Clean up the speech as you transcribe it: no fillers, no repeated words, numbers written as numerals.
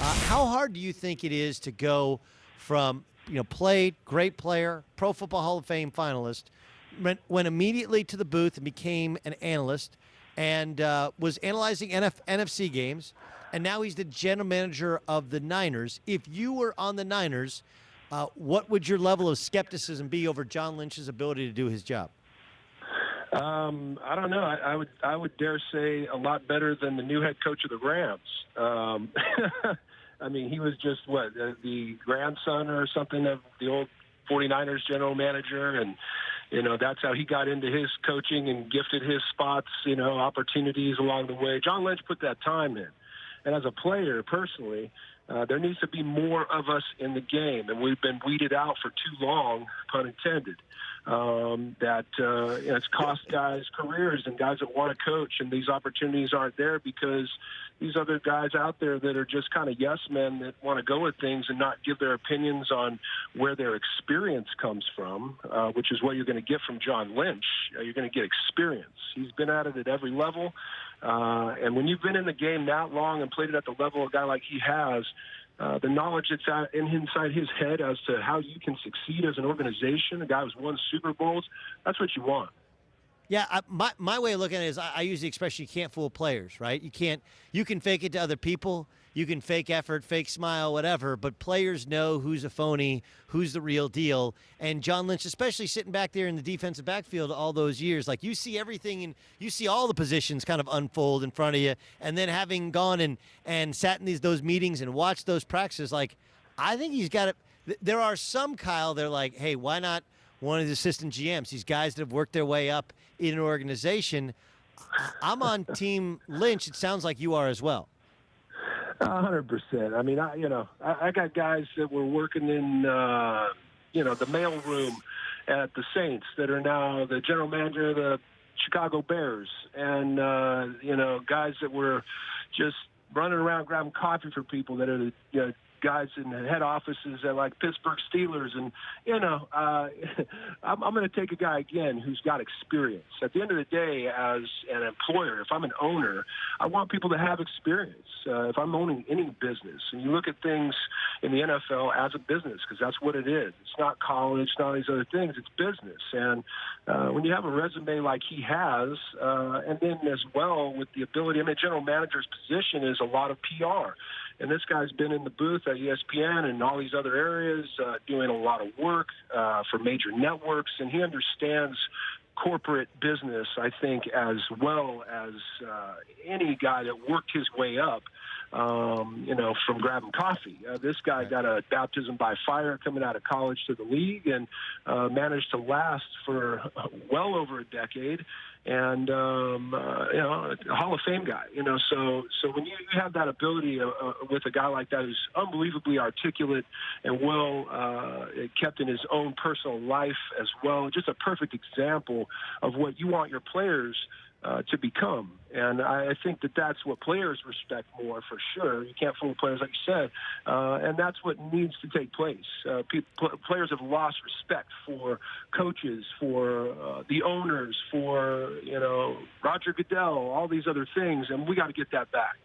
How hard do you think it is to go from played great player, Pro Football Hall of Fame finalist, went immediately to the booth and became an analyst, and was analyzing NFC games, and now he's the general manager of the Niners. If you were on the Niners, what would your level of skepticism be over John Lynch's ability to do his job? I don't know. I would dare say a lot better than the new head coach of the Rams. I mean, he was just the grandson or something of the old 49ers general manager, and that's how he got into his coaching and gifted his spots, opportunities along the way. John Lynch put that time in, and as a player, personally, there needs to be more of us in the game, and we've been weeded out for too long, pun intended. It's cost guys careers and guys that want to coach, and these opportunities aren't there because these other guys out there that are just kind of yes men that want to go with things and not give their opinions on where their experience comes from, which is what you're going to get from John Lynch. You're going to get experience. He's been at it at every level, and when you've been in the game that long and played it at the level of a guy like he has, the knowledge that's inside his head as to how you can succeed as an organization, a guy who's won Super Bowls, that's what you want. Yeah, my way of looking at it is I use the expression you can't fool players, right? You can fake it to other people. You can fake effort, fake smile, whatever, but players know who's a phony, who's the real deal. And John Lynch, especially sitting back there in the defensive backfield all those years, like you see everything and you see all the positions kind of unfold in front of you. And then having gone and sat in those meetings and watched those practices, like I think he's got it. There are some, Kyle, they're like, hey, why not one of the assistant GMs, these guys that have worked their way up in an organization? I'm on Team Lynch. It sounds like you are as well. 100%. I mean, I got guys that were working in, the mail room at the Saints that are now the general manager of the Chicago Bears, and guys that were just running around grabbing coffee for people that are the guys in the head offices at like Pittsburgh Steelers. And, I'm going to take a guy again who's got experience. At the end of the day, as an employer, if I'm an owner, I want people to have experience. If I'm owning any business, and you look at things in the NFL as a business, because that's what it is. It's not college, not these other things. It's business. And when you have a resume like he has, and then as well with the ability, general manager's position is a lot of PR. And this guy's been in the booth at ESPN and all these other areas doing a lot of work for major networks, and he understands corporate business, I think, as well as any guy that worked his way up, from grabbing coffee. This guy got a baptism by fire coming out of college to the league and managed to last for well over a decade. And, a Hall of Fame guy, so when you have that ability with a guy like that who's unbelievably articulate and well kept in his own personal life as well, just a perfect example of what you want your players to become. And I think that that's what players respect more, for sure. You can't fool players, like you said, and that's what needs to take place. Players have lost respect for coaches, for the owners, for Roger Goodell, all these other things, and we got to get that back.